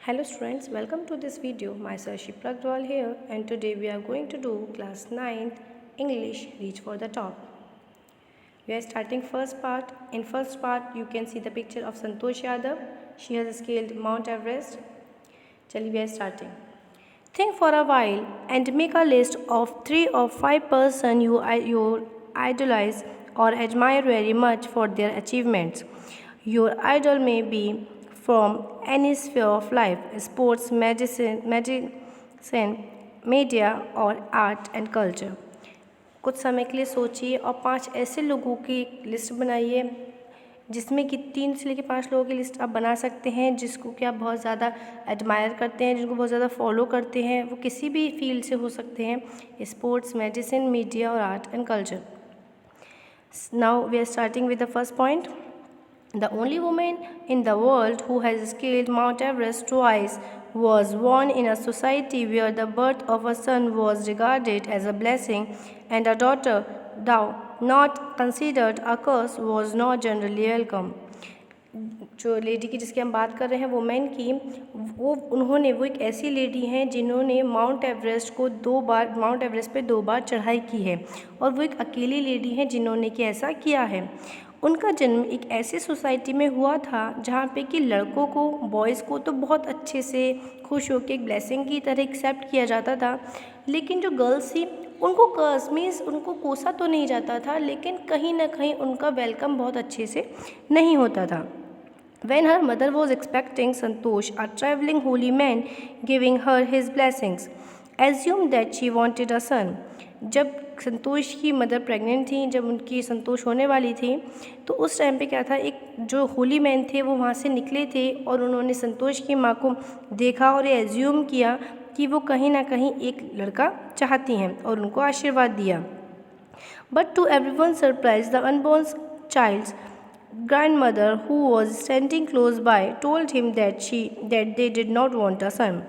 Hello students, welcome to this video. Myself Shiplak Dwal here, and today we are going to do class 9th English Reach for the Top. We are starting first part. In first part you can see the picture of Santosh Yadav. She has scaled Mount Everest. Chaliye we are starting. Think for a while and make a list of 3 or 5 person you idolize or admire very much for their achievements. Your idol may be from any sphere of life: sports, medicine, media और art and culture. कुछ समय के लिए सोचिए और 5 ऐसे लोगों की लिस्ट बनाइए जिसमें कि 3 से लेकर 5 लोगों की लिस्ट आप बना सकते हैं जिसको कि आप बहुत ज़्यादा एडमायर करते हैं, जिनको बहुत ज़्यादा फॉलो करते हैं. वो किसी भी फील्ड से हो सकते हैं: स्पोर्ट्स, मेडिसिन, मीडिया और art and culture. Now we are starting with the first point. The only woman in the world who has scaled Mount Everest twice was born in a society where the birth of a son was regarded as a blessing and a daughter, though not considered a curse, was not generally welcome. जो lady की जिसकी हम बात कर रहे हैं women की, वो एक ऐसी लेडी हैं जिन्होंने माउंट एवरेस्ट पे 2 बार चढ़ाई की है, और वो एक अकेली लेडी हैं जिन्होंने कि ऐसा किया है. उनका जन्म एक ऐसी सोसाइटी में हुआ था जहाँ पे कि लड़कों को, बॉयज़ को तो बहुत अच्छे से खुश होकर एक ब्लेसिंग की तरह एक्सेप्ट किया जाता था, लेकिन जो गर्ल्स थी उनको कर्स मीन्स उनको कोसा तो नहीं जाता था, लेकिन कहीं ना कहीं उनका वेलकम बहुत अच्छे से नहीं होता था. When her mother was expecting Santosh, a traveling holy man, giving her his blessings, assumed that she wanted a son. जब संतोष की मदर प्रेग्नेंट थी, जब उनकी संतोष होने वाली थी, तो उस टाइम पे क्या था, एक जो होली मैन थे वो वहाँ से निकले थे और उन्होंने संतोष की माँ को देखा और ये एज्यूम किया कि वो कहीं ना कहीं एक लड़का चाहती हैं और उनको आशीर्वाद दिया. But to everyone surprise, the unborn child's grandmother, who was standing close by, told him that they did not want a son.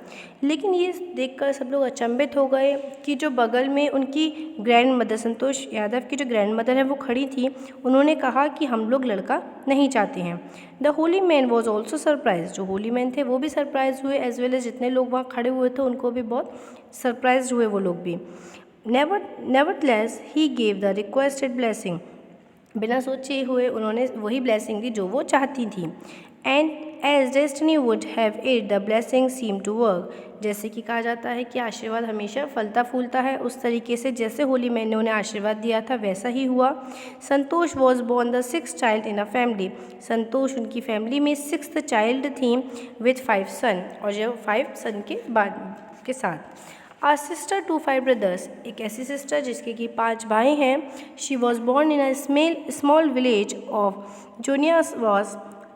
लेकिन ये देखकर सब लोग अचंभित हो गए कि जो बगल में उनकी ग्रैंड मदर, संतोष यादव की जो ग्रैंड मदर है वो खड़ी थी, उन्होंने कहा कि हम लोग लड़का नहीं चाहते हैं. The Holi man was also surprise. जो होली मैन थे वो भी सरप्राइज हुए, एज वेल एज जितने लोग वहाँ खड़े हुए थे उनको भी बहुत सरप्राइज हुए वो लोग भी. Nevertheless he gave the requested blessing. बिना सोचे हुए उन्होंने वही ब्लेसिंग दी जो वो चाहती थी. And as destiny would have it, the blessing seem to work. जैसे कि कहा जाता है कि आशीर्वाद हमेशा फलता फूलता है, उस तरीके से जैसे होली मैन ने उन्हें आशीर्वाद दिया था वैसा ही हुआ. Santosh was born the 6th child in a family. Santosh उनकी फैमिली में 6th चाइल्ड थी विथ 5 सन, और जो 5 सन के साथ. A sister to 5 brothers, एक ऐसी सिस्टर जिसके कि 5 भाई हैं. She was born in a small village of Joniawas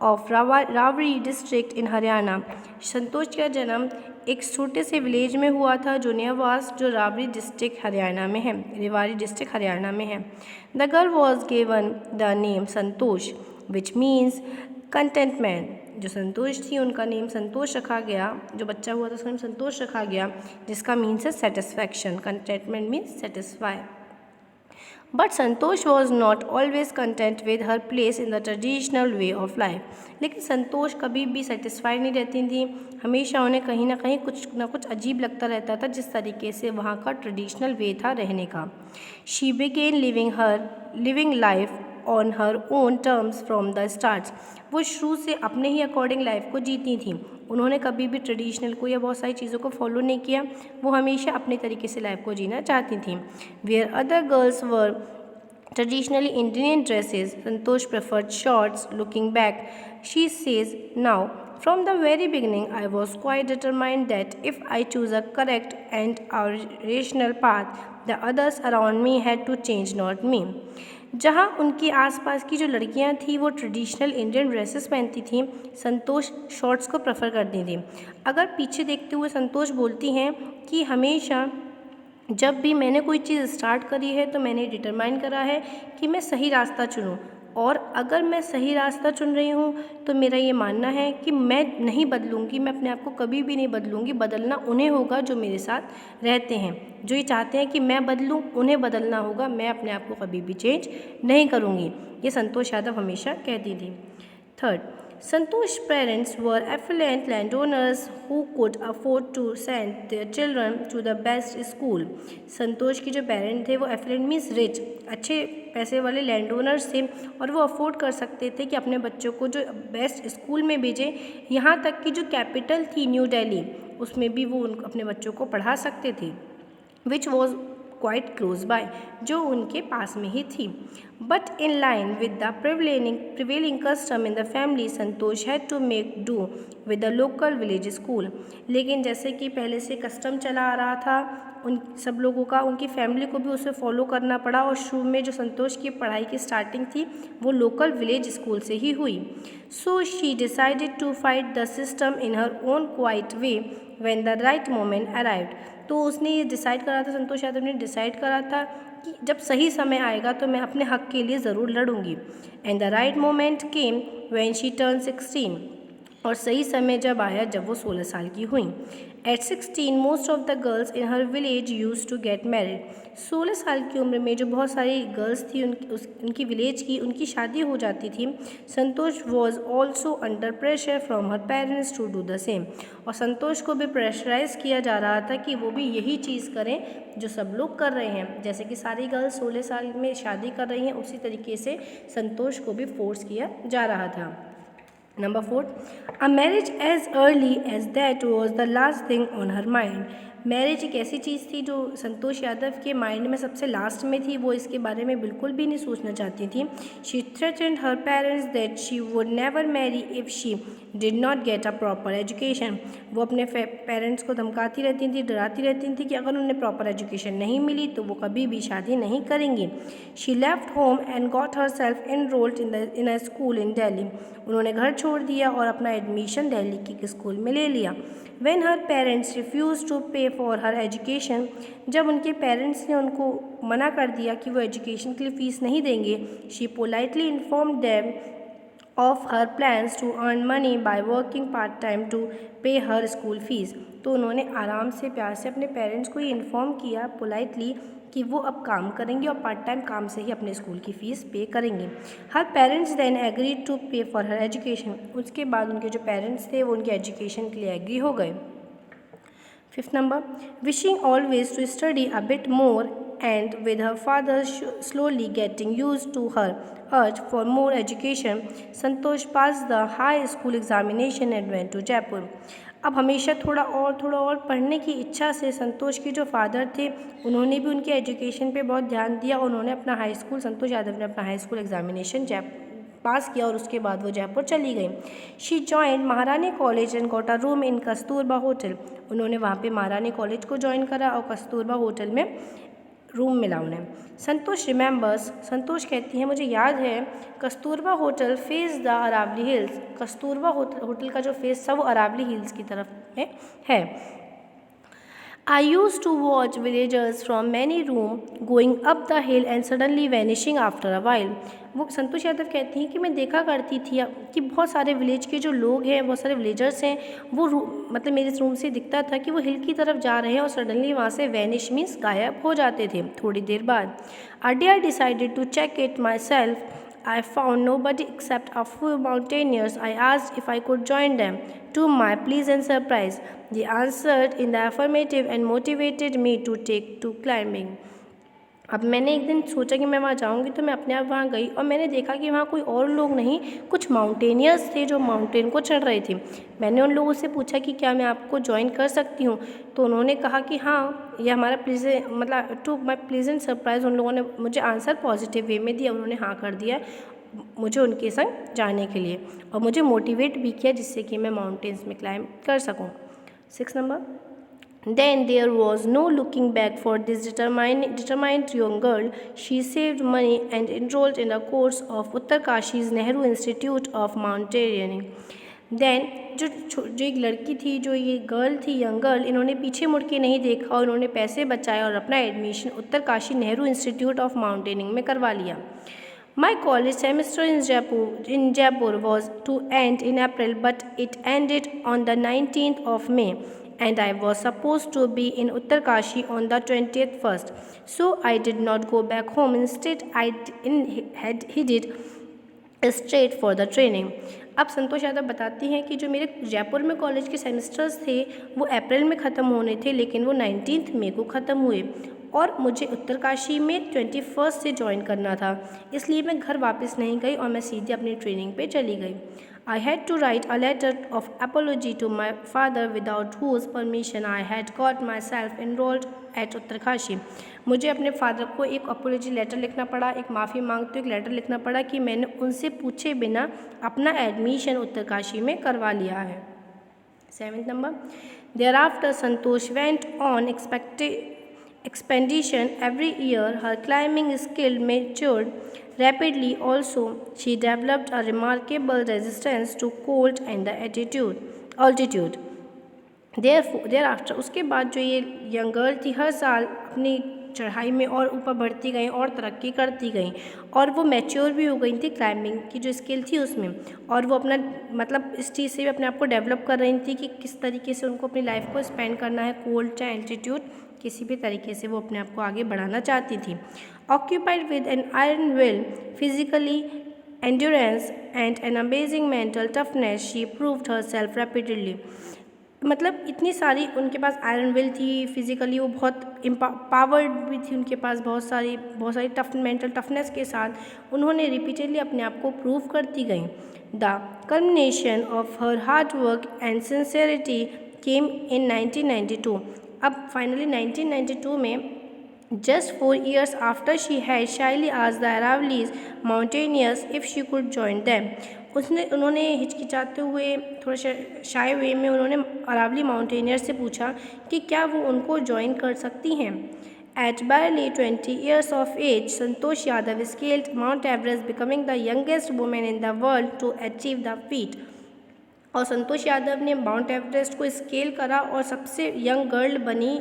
of Rewari district in Haryana. Santosh का जन्म एक छोटे से विलेज में हुआ था, जोनियावास, जो रावरी डिस्ट्रिक्ट हरियाणा में है, रेवाड़ी डिस्ट्रिक्ट हरियाणा में है. The girl was given the name Santosh which means contentment. जो संतोष थी उनका नेम संतोष रखा गया, जो बच्चा हुआ था उसका नेम संतोष रखा गया, जिसका मीन्स है satisfaction. Contentment means satisfy. But Santosh was not always content with her place in the traditional way of life. लेकिन संतोष कभी भी सेटिस्फाई नहीं रहती थी, हमेशा उन्हें कहीं ना कहीं कुछ ना कुछ अजीब लगता रहता था जिस तरीके से वहाँ का ट्रेडिशनल वे था रहने का. She began living life on her own terms from the start. वो शुरू से अपने ही अकॉर्डिंग लाइफ को जीती थी. उन्होंने कभी भी ट्रेडिशनल को या बहुत सारी चीज़ों को फॉलो नहीं किया, वो हमेशा अपने तरीके से लाइफ को जीना चाहती थी. Where other girls were traditionally Indian dresses, Santosh preferred shorts. Looking back she says, now from the very beginning I was quite determined that if I choose a correct and a rational path, the others around me had to change, not me. जहाँ उनकी आसपास की जो लड़कियाँ थी वो traditional Indian dresses पहनती थीं, संतोष शॉर्ट्स को प्रेफर करती थी. अगर पीछे देखते हुए संतोष बोलती हैं कि हमेशा जब भी मैंने कोई चीज़ स्टार्ट करी है तो मैंने डिटरमाइन करा है कि मैं सही रास्ता चुनूँ, और अगर मैं सही रास्ता चुन रही हूँ तो मेरा ये मानना है कि मैं नहीं बदलूँगी, मैं अपने आप को कभी भी नहीं बदलूँगी. बदलना उन्हें होगा जो मेरे साथ रहते हैं, जो ये चाहते हैं कि मैं बदलूँ, उन्हें बदलना होगा. मैं अपने आप को कभी भी चेंज नहीं करूँगी. ये संतोष यादव हमेशा कहती थी. Third, Santosh's parents were affluent landowners who could afford to send their children to the best school. संतोष की जो पेरेंट थे वो affluent मीन्स रिच, अच्छे पैसे वाले लैंड ओनर्स थे और वो अफोर्ड कर सकते थे कि अपने बच्चों को जो बेस्ट स्कूल में भेजें। यहाँ तक कि जो कैपिटल थी न्यू दिल्ली, उसमें भी वो अपने बच्चों को पढ़ा सकते थे, which was quite close by, जो उनके पास में ही थी। But in line with the prevailing custom in the family, Santosh had to make do with the local village school. लेकिन जैसे कि पहले से कस्टम चला आ रहा था उन सब लोगों का, उनकी फैमिली को भी उसे फॉलो करना पड़ा और शुरू में जो संतोष की पढ़ाई की स्टार्टिंग थी वो लोकल विलेज स्कूल से ही हुई। So she decided to fight the system in her own quiet way when the right moment arrived. तो उसने ये डिसाइड करा था, संतोष यादव ने डिसाइड करा था कि जब सही समय आएगा तो मैं अपने हक के लिए ज़रूर लड़ूंगी। And the right moment came when she turn 16, और सही समय जब आया जब वो 16 साल की हुई। At 16 most of the girls in her village use to get married. 16 साल की उम्र में जो बहुत सारी गर्ल्स थी उनकी विलेज की, उनकी शादी हो जाती थी। Santosh was also under pressure from her parents to do the same, और संतोष को भी प्रेशराइज किया जा रहा था कि वो भी यही चीज़ करें जो सब लोग कर रहे हैं। जैसे कि सारी गर्ल्स 16 साल में शादी कर रही हैं, उसी तरीके से संतोष को भी फोर्स किया जा रहा था। Number 4, a marriage as early as that was the last thing on her mind. Marriage एक ऐसी चीज़ थी जो संतोष यादव के माइंड में सबसे लास्ट में थी, वो इसके बारे में बिल्कुल भी नहीं सोचना चाहती थी। She threatened her parents that she would never marry if she did not get a proper education. वो अपने पेरेंट्स को धमकाती रहती थी, डराती रहती थी कि अगर उन्हें प्रॉपर एजुकेशन नहीं मिली तो वो कभी भी शादी नहीं करेंगी। She left home and got her self enrolled in a school इन दिल्ली। उन्होंने घर छोड़ दिया और अपना एडमिशन दिल्ली की स्कूल में ले लिया। When her parents refused to pay for her education, जब उनके पेरेंट्स ने उनको मना कर दिया कि वो एजुकेशन के लिए फ़ीस नहीं देंगे, she politely informed them of her plans to earn money by working part time to pay her school fees. तो उन्होंने आराम से प्यार से अपने पेरेंट्स को ये इन्फॉर्म किया पोलाइटली कि वो अब काम करेंगे और पार्ट टाइम काम से ही अपने स्कूल की फ़ीस पे करेंगे। हर पेरेंट्स देन एग्रीड टू पे फॉर हर एजुकेशन। उसके बाद उनके जो पेरेंट्स थे वो उनके एजुकेशन के लिए एग्री हो गए। 5th number, wishing always to study a bit more and with her father slowly getting used to her urge for more education, Santosh passed the high school examination and went to Jaipur. अब हमेशा थोड़ा और पढ़ने की इच्छा से संतोष के जो फादर थे उन्होंने भी उनके एजुकेशन पे बहुत ध्यान दिया। उन्होंने अपना हाई स्कूल, संतोष यादव ने अपना हाई स्कूल एग्जामिनेशन पास किया और उसके बाद वो जयपुर चली गई। शी जॉइंड महारानी college and got a room in Kasturba hotel. उन्होंने वहाँ पे महारानी कॉलेज को ज्वाइन करा और कस्तूरबा होटल में रूम मिला उन्हें। संतोष रिमेंबर्स, संतोष कहती हैं मुझे याद है Kasturba hotel face the Aravalli hills. Kasturba hotel का जो फेस था वो अरावली हिल्स की तरफ में है। I used to watch villagers from many rooms going up the hill and suddenly vanishing after a while. वो संतोष यादव कहती हैं कि मैं देखा करती थी कि बहुत सारे विलेज के जो लोग हैं, बहुत सारे विलेजर्स हैं, वो मतलब मेरे रूम से दिखता था कि वो हिल की तरफ जा रहे हैं और सडनली वहाँ से वैनिश मीन्स गायब हो जाते थे थोड़ी देर बाद। A day I decided to check it myself. I found nobody except a few mountaineers. I asked if I could join them. To my pleasant surprise, they answered in the affirmative and motivated me to take to climbing. अब मैंने एक दिन सोचा कि मैं वहाँ जाऊँगी तो मैं अपने आप वहाँ गई और मैंने देखा कि वहाँ कोई और लोग नहीं, कुछ माउंटेनियर्स थे जो माउंटेन को चढ़ रहे थे। मैंने उन लोगों से पूछा कि क्या मैं आपको ज्वाइन कर सकती हूँ, तो उन्होंने कहा कि हाँ। यह हमारा टू माई प्लीजेंट सरप्राइज़ उन लोगों ने मुझे आंसर पॉजिटिव वे में दिया। उन्होंने हाँ कर दिया मुझे उनके संग जाने के लिए और मुझे मोटिवेट भी किया जिससे कि मैं माउंटेन्स में क्लाइंब कर सकूँ। 6 number, then there was no looking back for this determined young girl. She saved money and enrolled in a course of Uttarkashi's Nehru Institute of Mountaineering. Then जो एक लड़की थी, जो ये गर्ल थी, यंग गर्ल, इन्होंने पीछे मुड़ के नहीं देखा और इन्होंने पैसे बचाए और अपना admission Uttarkashi Nehru institute of mountaineering में करवा लिया। My college semester in Jaipur was to end in April, but it ended on the 19th of May, and I was supposed to be in Uttarkashi on the 20th first. So I did not go back home. Instead, I headed straight for the training. अब संतोष यादव बताती हैं कि जो मेरे जयपुर में college के semesters थे वो अप्रैल में ख़त्म होने थे, लेकिन वो 19 मई को ख़त्म हुए और मुझे उत्तरकाशी में 21 से ज्वाइन करना था, इसलिए मैं घर वापस नहीं गई और मैं सीधे अपनी ट्रेनिंग पे चली गई। I had to write a letter of apology to my father without whose permission I had got myself enrolled at Uttarkashi. मुझे अपने फादर को एक अपोलॉजी लेटर लिखना पड़ा, एक माफ़ी मांगते हुए एक लेटर लिखना पड़ा कि मैंने उनसे पूछे बिना अपना एडमिशन उत्तरकाशी में करवा लिया है। 7th number, thereafter Santosh went on expedition every year. Her climbing skill matured rapidly. Also, she developed a remarkable resistance to cold and the altitude. Thereafter, उसके बाद जो ये यंग गर्ल थी हर साल अपनी चढ़ाई में और ऊपर बढ़ती गई और तरक्की करती गई और वो मैच्योर भी हो गई थी क्लाइंबिंग की जो स्किल थी उसमें, और वो अपना मतलब इस चीज़ से भी अपने आप को डेवलप कर रही थी कि किस तरीके से उनको अपनी लाइफ को स्पेंड करना है, कोल्ड चाहे एल्टीट्यूड, किसी भी तरीके से वो अपने आप को आगे बढ़ाना चाहती थी। Occupied with an iron will, physically endurance and an amazing mental toughness, she proved herself rapidly. मतलब इतनी सारी उनके पास आयरन विल थी, फिजिकली वो बहुत पावर्ड भी थी, उनके पास बहुत सारी मेंटल टफनेस के साथ उन्होंने रिपीटेडली अपने आप को प्रूव करती गई। The culmination of her hard work and sincerity came in 1992। अब फाइनली 1992 में, just 4 years after she had shyly asked the Aravallis mountaineers if she could join them, उन्होंने हिचकिचाते हुए थोड़ा शाय वे में उन्होंने अरावली माउंटेनियर से पूछा कि क्या वो उनको ज्वाइन कर सकती हैं। At barely 20 years of age, Santosh Yadav scaled Mount Everest, becoming the youngest woman in the world to achieve the feat। और संतोष यादव ने माउंट एवरेस्ट को स्केल करा और सबसे यंग गर्ल बनी,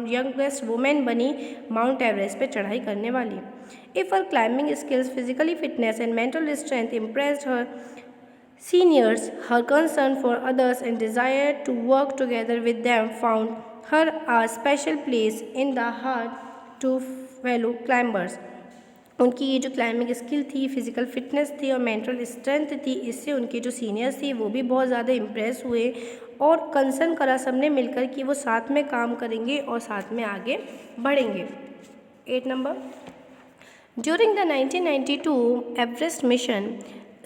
यंगेस्ट वुमेन बनी माउंट एवरेस्ट पे चढ़ाई करने वाली। If her climbing skills, physically fitness and mental strength impressed her seniors, her concern for others and desire to work together with them found her a special place in the heart to fellow climbers. उनकी ये जो climbing skill थी, physical fitness थी और mental strength थी, इससे उनके जो सीनियर्स थी वो भी बहुत ज़्यादा इम्प्रेस हुए और कंसर्न करा सबने मिलकर कि वो साथ में काम करेंगे और साथ में आगे बढ़ेंगे। 8 number, during the 1992 Everest mission,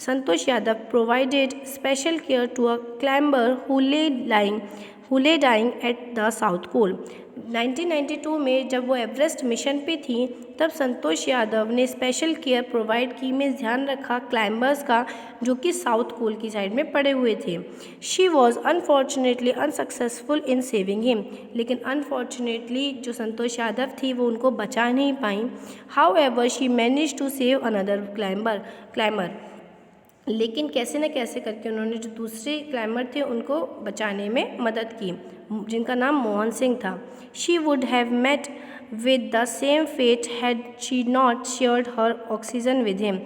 Santosh Yadav provided special care to a climber who lay dying at the South Pole. 1992 में जब वो एवरेस्ट मिशन पे थी तब संतोष यादव ने स्पेशल केयर प्रोवाइड की, में ध्यान रखा क्लाइंबर्स का जो कि साउथ पोल की साइड में पड़े हुए थे। She was unfortunately unsuccessful in saving him, लेकिन अनफॉर्चुनेटली जो संतोष यादव थी वो उनको बचा नहीं पाई। However she manage to save another climber, लेकिन कैसे न कैसे करके उन्होंने जो दूसरे क्लाइंबर थे उनको बचाने में मदद की, जिनका नाम मोहन सिंह था। She would have met with the same fate had she not shared her oxygen with him.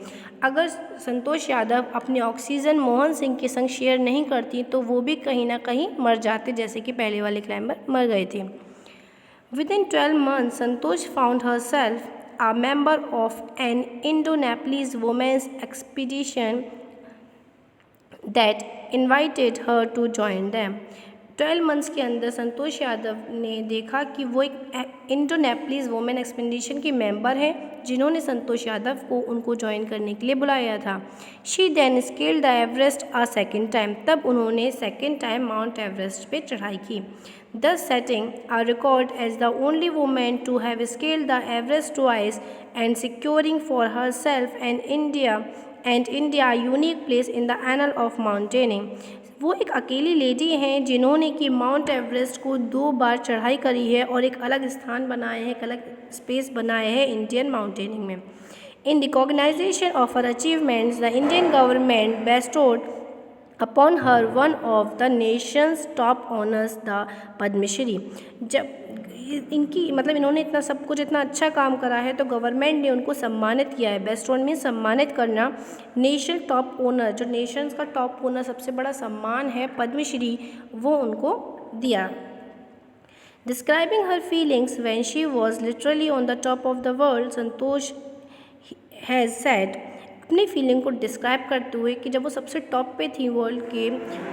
अगर संतोष यादव अपने ऑक्सीजन मोहन सिंह के संग शेयर नहीं करती तो वो भी कहीं ना कहीं मर जाते, जैसे कि पहले वाले क्लाइंबर मर गए थे। Within 12 months, Santosh found herself a member of an Indo-Nepalese women's expedition that invited her to join them। 12 months के अंदर संतोष यादव ने देखा कि वो एक इंडो नेपालीज वुमेन एक्सपेडिशन की मेंबर है जिन्होंने संतोष यादव को उनको ज्वाइन करने के लिए बुलाया था। She then scaled the Everest a second time, तब उन्होंने सेकेंड टाइम माउंट एवरेस्ट पे चढ़ाई की, thus setting a record as the only woman to have scaled the Everest twice and securing for herself and India a unique place in the annal of mountaining। वो एक अकेली lady हैं जिन्होंने कि mount Everest को 2 बार चढ़ाई करी है और एक अलग स्थान बनाए हैं, एक अलग स्पेस बनाए हैं इंडियन माउंटेनिंग में। In recognition of her achievements, the Indian government bestowed upon her one of the nation's top honours, the Padma Shri. जब इनकी मतलब इन्होंने इतना सब कुछ इतना अच्छा काम करा है तो गवर्नमेंट ने उनको सम्मानित किया है। बेस्ट ऑन में सम्मानित करना, नेशनल टॉप ओनर, जो नेशंस का टॉप ओनर सबसे बड़ा सम्मान है पद्मश्री, वो उनको दिया। Describing her feelings when she was literally on the top of the world, Santosh has said अपनी फीलिंग को डिस्क्राइब करते हुए कि जब वो सबसे टॉप पे थी वर्ल्ड के,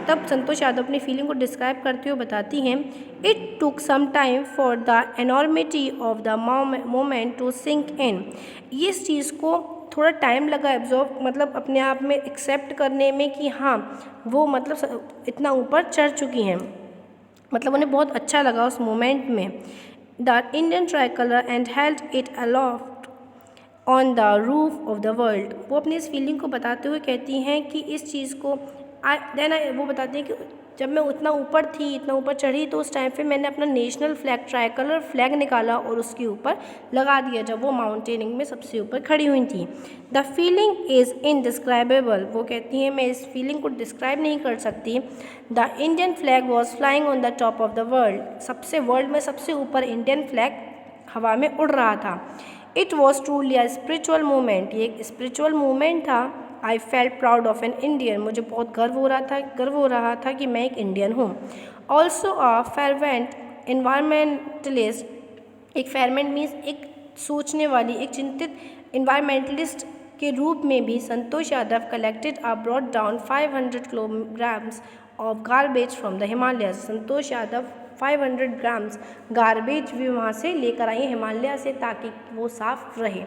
तब संतोष यादव अपनी फीलिंग को डिस्क्राइब करते हुए बताती हैं, it took some time for the enormity of the moment to sink in. ये इस चीज़ को थोड़ा टाइम लगा एब्जॉर्व, मतलब अपने आप में एक्सेप्ट करने में कि हाँ वो मतलब इतना ऊपर चढ़ चुकी हैं, मतलब उन्हें बहुत अच्छा लगा उस मोमेंट में। The Indian tricolour and held it aloft on the roof of the world. वो अपनी इस फीलिंग को बताते हुए कहती हैं कि इस चीज़ को वो बताती हैं कि जब मैं उतना ऊपर थी, इतना ऊपर चढ़ी, तो उस टाइम पे मैंने अपना national flag, try colour flag निकाला और उसके ऊपर लगा दिया जब वो माउंटेनिंग में सबसे ऊपर खड़ी हुई थी। The feeling is indescribable. वो कहती हैं मैं इस फीलिंग को डिस्क्राइब नहीं कर सकती। The Indian flag was flying on the top of the world. World में सबसे ऊपर इंडियन फ्लैग हवा में उड़ रहा था। It was truly a spiritual movement. ये एक स्पिरिचुअल मूवमेंट था। I felt proud of an Indian. मुझे बहुत गर्व हो रहा था कि मैं एक इंडियन हूँ। Also a fervent environmentalist. एक फेरवेंट मीन्स एक सोचने वाली, एक चिंतित इन्वायरमेंटलिस्ट के रूप में भी Santosh Yadav collected a brought down 500 kilograms of garbage from the Himalayas. Santosh Yadav 500 grams garbage भी वहाँ से लेकर आई हिमालय से, ताकि वो साफ रहे।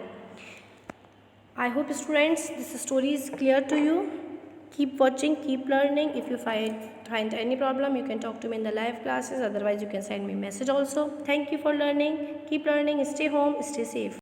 I hope students this story is clear to you. Keep watching, keep learning. If you find any problem, you can talk to me in the live classes. Otherwise, you can send me a message also. Thank you for learning. Keep learning. Stay home. Stay safe.